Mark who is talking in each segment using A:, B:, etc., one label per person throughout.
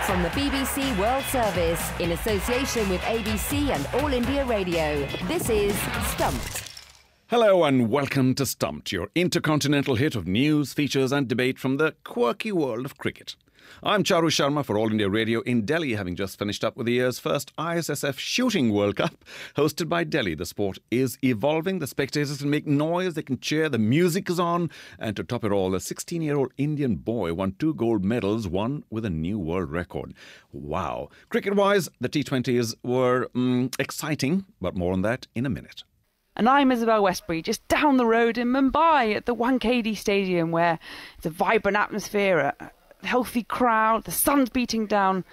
A: From the BBC World Service, in association with ABC and All India Radio, this is Stumped.
B: Hello and welcome to Stumped, your intercontinental hit of news, features and debate from the quirky world of cricket. I'm Charu Sharma for All India Radio in Delhi, having just finished up with the year's first ISSF Shooting World Cup, hosted by Delhi. The sport is evolving. The spectators can make noise, they can cheer, the music is on. And to top it all, a 16-year-old Indian boy won 2 gold medals, one with a new world record. Wow. Cricket-wise, the T20s were exciting, but more on that in a minute.
C: And I'm Isabelle Westbury, just down the road in Mumbai at the Wankhede Stadium, where it's a vibrant atmosphere, a healthy crowd, the sun's beating down.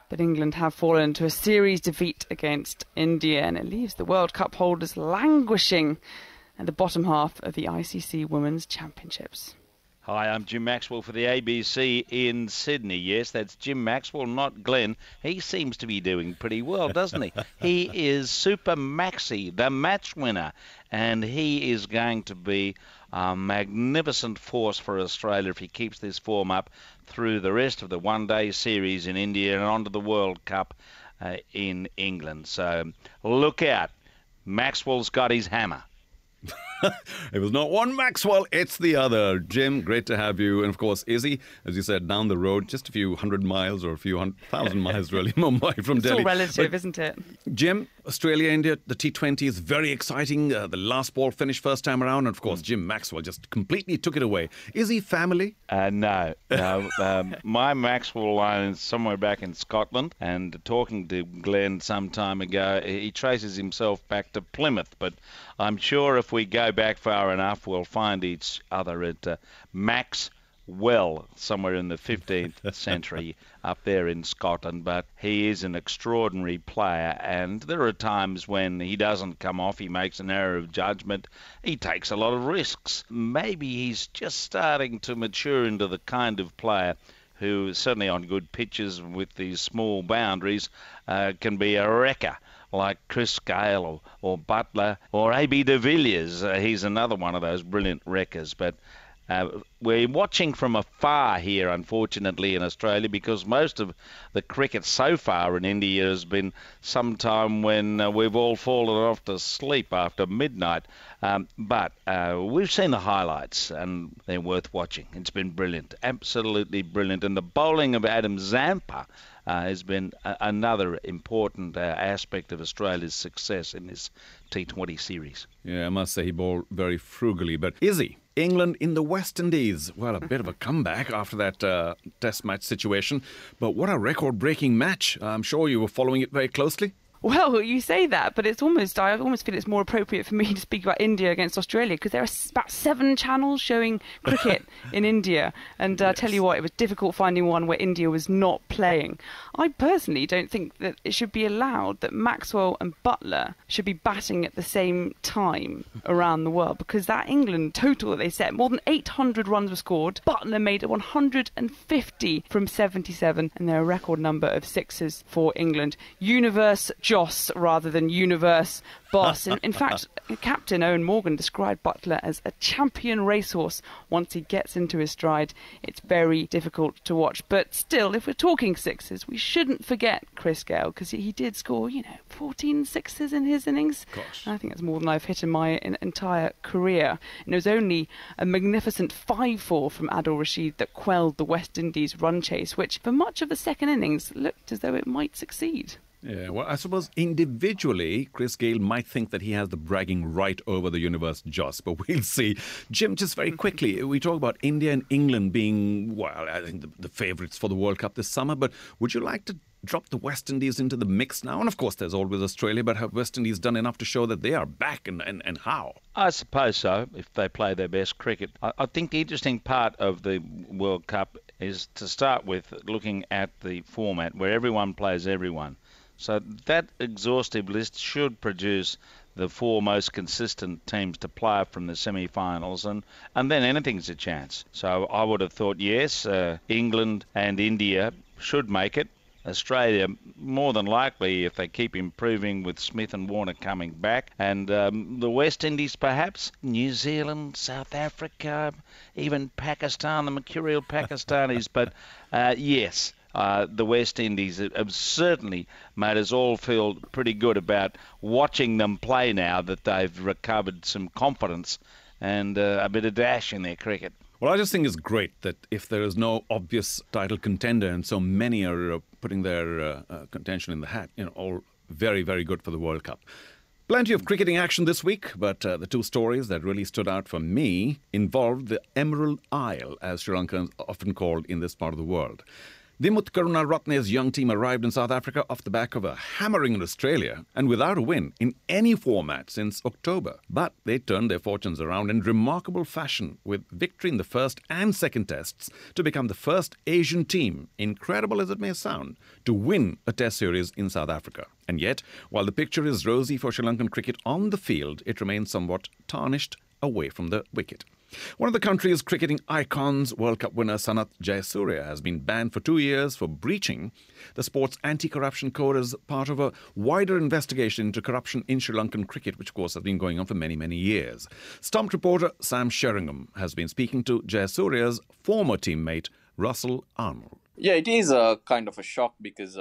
C: But England have fallen to a series defeat against India, and it leaves the World Cup holders languishing at the bottom half of the ICC Women's Championships.
D: Hi, I'm Jim Maxwell for the ABC in Sydney. Yes, that's Jim Maxwell, not Glenn. He seems to be doing pretty well, doesn't he? He is Super Maxi, the match winner, and he is going to be a magnificent force for Australia if he keeps this form up through the rest of the one-day series in India and on to the World Cup in England. So look out. Maxwell's got his hammer.
B: It was not one Maxwell, it's the other. Jim, great to have you. And of course, Izzy, as you said, down the road, just a few hundred miles or a few thousand miles, really, Mumbai from Delhi.
C: It's all relative, isn't it?
B: Jim, Australia, India, the T20 is very exciting. The last ball finished first time around. And of course, Jim Maxwell just completely took it away. Is he family?
D: No. My Maxwell line is somewhere back in Scotland. And talking to Glenn some time ago, he traces himself back to Plymouth. But I'm sure if we go back far enough, we'll find each other at Maxwell, somewhere in the 15th century up there in Scotland. But he is an extraordinary player, and there are times when he doesn't come off, he makes an error of judgment, he takes a lot of risks. Maybe he's just starting to mature into the kind of player who, certainly on good pitches with these small boundaries, can be a wrecker, like Chris Gayle or Butler or A.B. de Villiers. He's another one of those brilliant wreckers. But we're watching from afar here, unfortunately, in Australia, because most of the cricket so far in India has been sometime when we've all fallen off to sleep after midnight. But we've seen the highlights, and they're worth watching. It's been brilliant, absolutely brilliant. And the bowling of Adam Zampa has been another important aspect of Australia's success in this T20 series.
B: Yeah, I must say he bowled very frugally. But Izzy, England in the West Indies. Well, a bit of a comeback after that test match situation. But what a record-breaking match. I'm sure you were following it very closely.
C: Well, you say that, but I almost feel it's more appropriate for me to speak about India against Australia, because there are about 7 channels showing cricket in India. And I tell you what, it was difficult finding one where India was not playing. I personally don't think that it should be allowed that Maxwell and Butler should be batting at the same time around the world, because that England total that they set, more than 800 runs were scored. Butler made it 150 from 77, and there are a record number of sixes for England. Universe Joss rather than universe boss. In fact, Captain Owen Morgan described Butler as a champion racehorse. Once he gets into his stride, it's very difficult to watch. But still, if we're talking sixes, we shouldn't forget Chris Gayle, because he did score, 14 sixes in his innings.
B: Gosh.
C: I think that's more than I've hit in my entire career. And it was only a magnificent 5-4 from Adil Rashid that quelled the West Indies run chase, which for much of the second innings looked as though it might succeed.
B: Yeah, well, I suppose individually, Chris Gayle might think that he has the bragging right over the universe Joss, but we'll see. Jim, just very quickly, we talk about India and England being, well, I think the favourites for the World Cup this summer, but would you like to drop the West Indies into the mix now? And of course, there's always Australia, but have West Indies done enough to show that they are back, and how?
D: I suppose so, if they play their best cricket. I think the interesting part of the World Cup is to start with looking at the format where everyone plays everyone. So that exhaustive list should produce the 4 most consistent teams to play from the semi-finals, and then anything's a chance. So I would have thought, yes, England and India should make it. Australia, more than likely, if they keep improving with Smith and Warner coming back. And the West Indies, perhaps. New Zealand, South Africa, even Pakistan, the mercurial Pakistanis. But yes, the West Indies have certainly made us all feel pretty good about watching them play now that they've recovered some confidence and a bit of dash in their cricket.
B: Well, I just think it's great that if there is no obvious title contender and so many are putting their contention in the hat, all very, very good for the World Cup. Plenty of cricketing action this week, but the two stories that really stood out for me involved the Emerald Isle, as Sri Lanka is often called in this part of the world. Dimut Karunaratne's young team arrived in South Africa off the back of a hammering in Australia and without a win in any format since October. But they turned their fortunes around in remarkable fashion with victory in the first and second tests to become the first Asian team, incredible as it may sound, to win a test series in South Africa. And yet, while the picture is rosy for Sri Lankan cricket on the field, it remains somewhat tarnished away from the wicket. One of the country's cricketing icons, World Cup winner Sanath Jayasuriya, has been banned for 2 years for breaching the sport's anti-corruption code as part of a wider investigation into corruption in Sri Lankan cricket, which of course has been going on for many, many years. Stumped reporter Sam Sheringham has been speaking to Jayasuriya's former teammate Russel Arnold.
E: Yeah, it is a kind of a shock because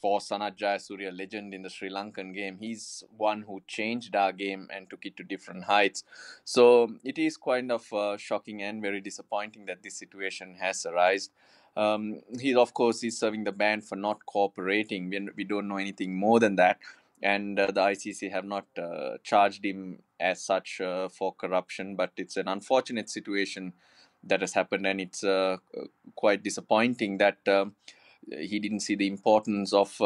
E: for Sanath Jayasuriya, legend in the Sri Lankan game, he's one who changed our game and took it to different heights. So it is kind of shocking and very disappointing that this situation has arisen. He, of course, is serving the ban for not cooperating. We don't know anything more than that. And the ICC have not charged him as such for corruption. But it's an unfortunate situation that has happened, and it's quite disappointing that he didn't see the importance of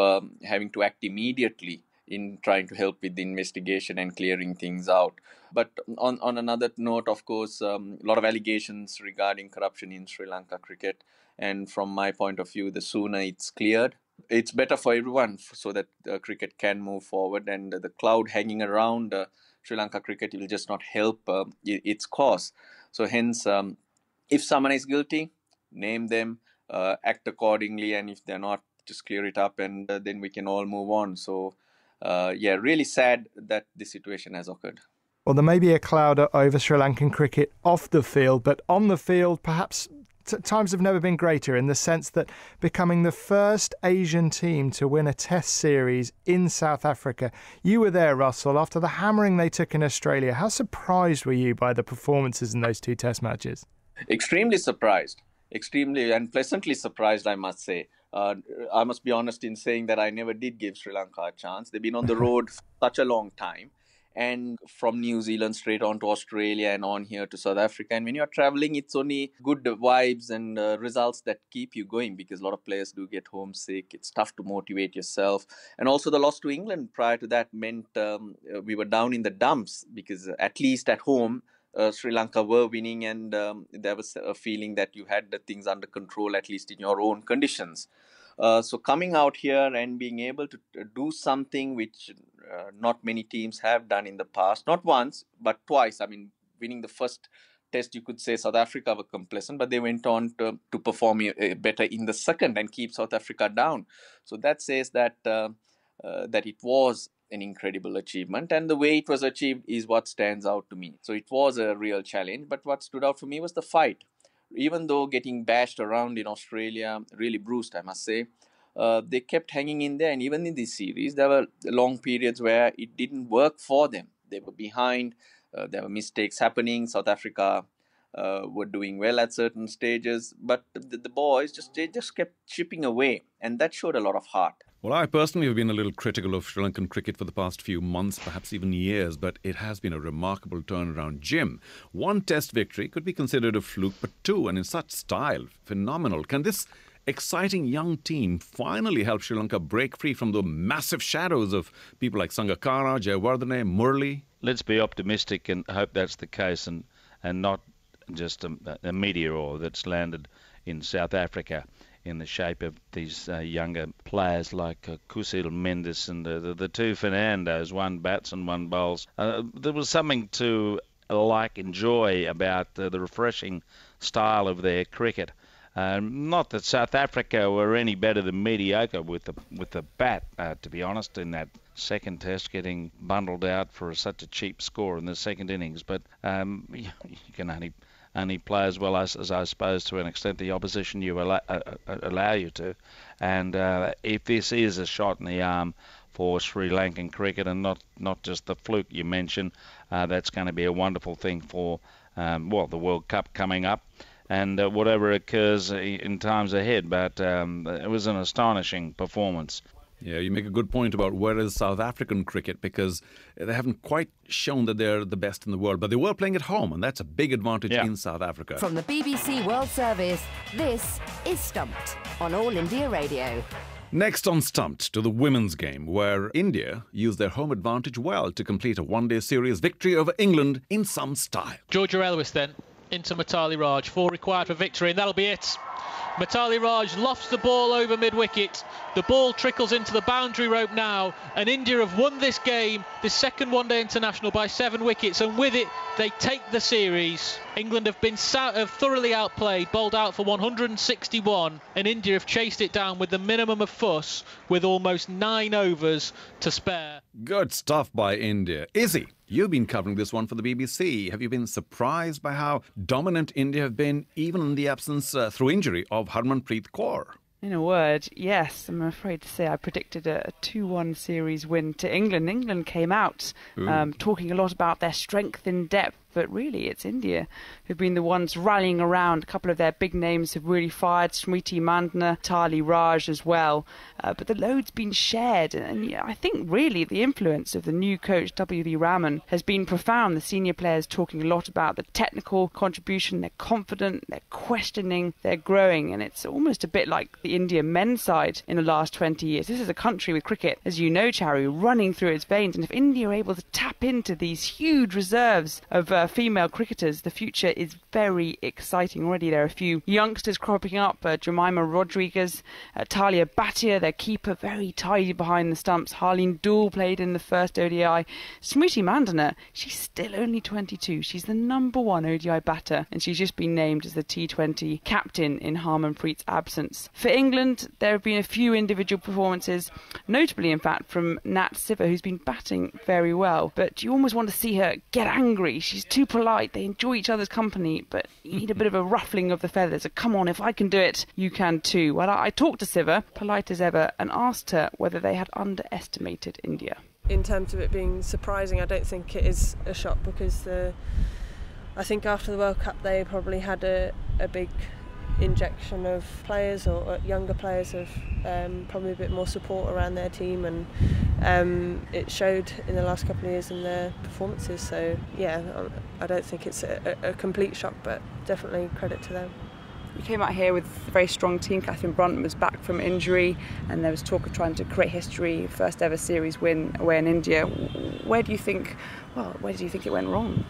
E: having to act immediately in trying to help with the investigation and clearing things out. But on another note, of course, a lot of allegations regarding corruption in Sri Lanka cricket. And from my point of view, the sooner it's cleared, it's better for everyone so that cricket can move forward. And the cloud hanging around Sri Lanka cricket will just not help its cause. So hence, if someone is guilty, name them, act accordingly, and if they're not, just clear it up, and then we can all move on. So, really sad that this situation has occurred.
F: Well, there may be a cloud over Sri Lankan cricket off the field, but on the field, perhaps times have never been greater in the sense that becoming the first Asian team to win a test series in South Africa. You were there, Russell, after the hammering they took in Australia. How surprised were you by the performances in those two test matches?
E: Extremely surprised. Extremely and pleasantly surprised, I must say. I must be honest in saying that I never did give Sri Lanka a chance. They've been on the road for such a long time. And from New Zealand straight on to Australia and on here to South Africa. And when you're traveling, it's only good vibes and results that keep you going, because a lot of players do get homesick. It's tough to motivate yourself. And also the loss to England prior to that meant we were down in the dumps, because at least at home, Sri Lanka were winning, and there was a feeling that you had the things under control, at least in your own conditions. So coming out here and being able to do something which not many teams have done in the past, not once, but twice. I mean, winning the first test, you could say South Africa were complacent, but they went on to perform better in the second and keep South Africa down. So that says that that it was an incredible achievement, and the way it was achieved is what stands out to me. So it was a real challenge, but what stood out for me was the fight. Even though getting bashed around in Australia really bruised, I must say, they kept hanging in there. And even in this series, there were long periods where it didn't work for them. They were behind, there were mistakes happening. South Africa were doing well at certain stages, but the boys just kept chipping away, and that showed a lot of heart.
B: Well, I personally have been a little critical of Sri Lankan cricket for the past few months, perhaps even years, but it has been a remarkable turnaround. Jim, one test victory could be considered a fluke, but two, and in such style, phenomenal. Can this exciting young team finally help Sri Lanka break free from the massive shadows of people like Sangakkara, Jayawardene, Murli?
D: Let's be optimistic and hope that's the case, and not just a meteor that's landed in South Africa in the shape of these younger players like Kusil Mendes and the two Fernandos, one bats and one bowls. There was something to enjoy about the refreshing style of their cricket. Not that South Africa were any better than mediocre with the bat, to be honest, in that second test, getting bundled out for such a cheap score in the second innings. But you can only only play as well as I suppose to an extent the opposition you allow you to. And if this is a shot in the arm for Sri Lankan cricket and not just the fluke you mentioned, that's going to be a wonderful thing for the World Cup coming up and whatever occurs in times ahead. But it was an astonishing performance.
B: Yeah, you make a good point about where is South African cricket, because they haven't quite shown that they're the best in the world, but they were playing at home, and that's a big advantage in South Africa.
A: From the BBC World Service, this is Stumped on All India Radio.
B: Next on Stumped, to the women's game, where India used their home advantage well to complete a one-day series victory over England in some style.
G: Georgia Elvis then into Mitali Raj, 4 required for victory, and that'll be it. Mitali Raj lofts the ball over mid-wicket. The ball trickles into the boundary rope now, and India have won this game, this second one-day international, by 7 wickets, and with it they take the series. England have been thoroughly outplayed, bowled out for 161, and India have chased it down with the minimum of fuss, with almost 9 overs to spare.
B: Good stuff by India. Izzy, you've been covering this one for the BBC. Have you been surprised by how dominant India have been, even in the absence, through injury, of Harmanpreet Kaur?
C: In a word, yes. I'm afraid to say I predicted a 2-1 series win to England. England came out talking a lot about their strength in depth, but really it's India who've been the ones rallying around. A couple of their big names have really fired, Smriti Mandana, Mitali Raj as well. But the load's been shared, and I think really the influence of the new coach, W.V. Raman, has been profound. The senior players talking a lot about the technical contribution. They're confident, they're questioning, they're growing, and it's almost a bit like the India men's side in the last 20 years. This is a country with cricket, as you know, Charu, running through its veins, and if India are able to tap into these huge reserves of female cricketers, the future is very exciting. Already there are a few youngsters cropping up. Jemima Rodriguez, Talia Bhatia, their keeper, very tidy behind the stumps. Harleen Dool played in the first ODI. Smriti Mandana, she's still only 22. She's the #1 ODI batter, and she's just been named as the T20 captain in Harmanpreet's absence. For England, there have been a few individual performances, notably in fact from Nat Siver, who's been batting very well, but you almost want to see her get angry. She's too polite, they enjoy each other's company, but you need a bit of a ruffling of the feathers. So come on, if I can do it, you can too. Well, I talked to Siver, polite as ever, and asked her whether they had underestimated India.
H: In terms of it being surprising, I don't think it is a shock, because I think after the World Cup they probably had a big injection of players, or younger players, of probably a bit more support around their team, and it showed in the last couple of years in their performances. So yeah, I don't think it's a complete shock, but definitely credit to them.
C: You came out here with a very strong team. Catherine Brunt was back from injury, and there was talk of trying to create history, first ever series win away in India. Where do you think it went wrong?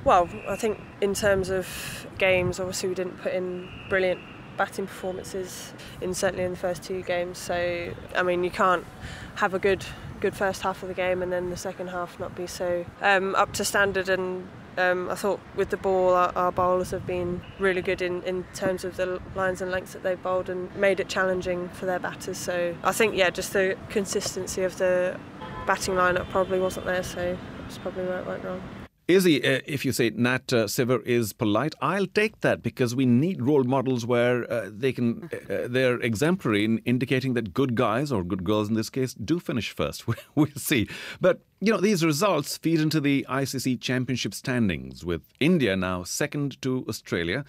H: Well, I think in terms of games, obviously we didn't put in brilliant batting performances, certainly in the first 2 games. So, I mean, you can't have a good first half of the game and then the second half not be so up to standard. And I thought with the ball, our bowlers have been really good in terms of the lines and lengths that they've bowled, and made it challenging for their batters. So I think, just the consistency of the batting lineup probably wasn't there, so that's probably where it went wrong.
B: Izzy, if you say Nat Siver is polite, I'll take that, because we need role models where they're exemplary in indicating that good guys, or good girls in this case, do finish first. We'll see. But, these results feed into the ICC Championship standings, with India now second to Australia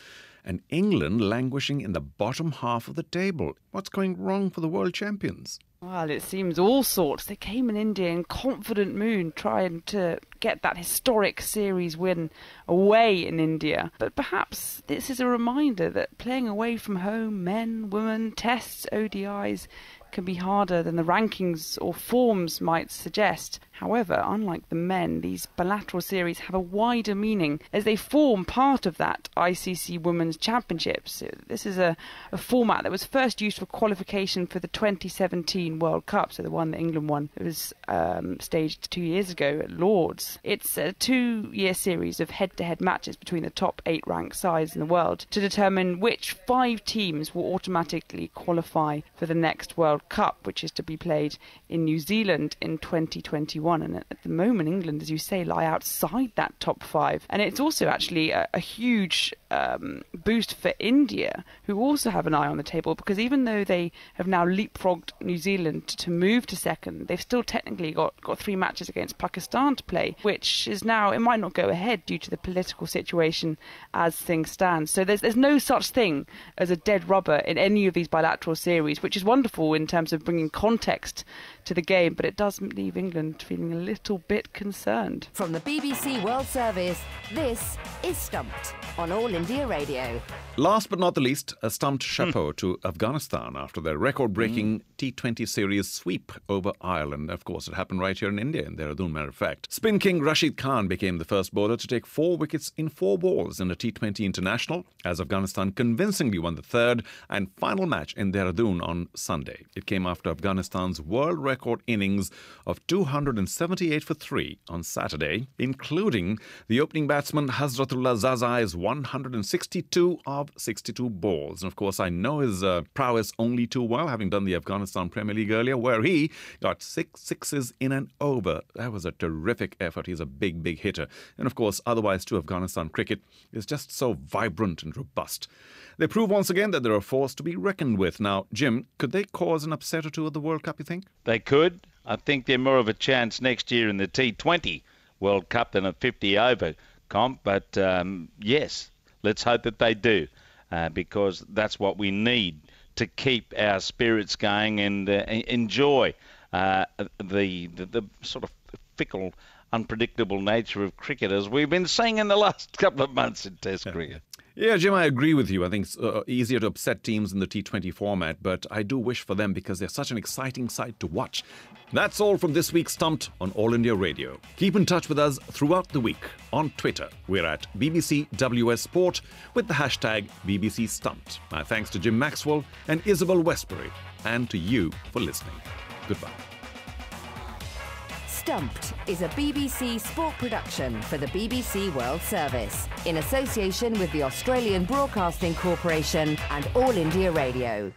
B: and England languishing in the bottom half of the table. What's going wrong for the world champions?
C: Well, it seems all sorts. They came in India in confident mood, trying to get that historic series win away in India. But perhaps this is a reminder that playing away from home, men, women, tests, ODIs, can be harder than the rankings or forms might suggest. However, unlike the men, these bilateral series have a wider meaning as they form part of that ICC Women's Championships. This is a format that was first used for qualification for the 2017 World Cup, so the one that England won. It was staged 2 years ago at Lord's. It's a 2-year series of head-to-head matches between the top 8 ranked sides in the world to determine which 5 teams will automatically qualify for the next World Cup, which is to be played in New Zealand in 2021. And at the moment, England, as you say, lie outside that top 5. And it's also actually a huge boost for India, who also have an eye on the table, because even though they have now leapfrogged New Zealand to move to second, they've still technically got 3 matches against Pakistan to play, which is now, it might not go ahead due to the political situation as things stand. So there's no such thing as a dead rubber in any of these bilateral series, which is wonderful in terms of bringing context to the game, but it does leave England feeling a little bit concerned.
A: From the BBC World Service, this is Stumped on All India Radio.
B: Last but not the least, a stumped chapeau to Afghanistan after their record-breaking T20 series sweep over Ireland. Of course, it happened right here in India, in Dehradun, matter of fact. Spin king Rashid Khan became the first bowler to take 4 wickets in 4 balls in a T20 international, as Afghanistan convincingly won the third and final match in Dehradun on Sunday. It came after Afghanistan's world record innings of 278 for 3 on Saturday, including the opening batsman Hazratullah Zazai's 162 of 62 balls. And of course, I know his prowess only too well, having done the Afghanistan Premier League earlier, where he got 6 sixes in an over. That was a terrific effort. He's a big, big hitter. And of course, otherwise too, Afghanistan cricket is just so vibrant and robust. They prove once again that they're a force to be reckoned with. Now, Jim, could they cause an upset or two at the World Cup, you think?
D: They could. I think they're more of a chance next year in the T20 World Cup than a 50-over comp. But yes, let's hope that they do, because that's what we need to keep our spirits going and enjoy the sort of fickle, unpredictable nature of cricket, as we've been seeing in the last couple of months in Test cricket.
B: Yeah, Jim, I agree with you. I think it's easier to upset teams in the T20 format, but I do wish for them because they're such an exciting sight to watch. That's all from this week's Stumped on All India Radio. Keep in touch with us throughout the week on Twitter. We're at BBC WS Sport with the hashtag BBC Stumped. My thanks to Jim Maxwell and Isabelle Westbury, and to you for listening. Goodbye.
A: Stumped is a BBC sport production for the BBC World Service, in association with the Australian Broadcasting Corporation and All India Radio.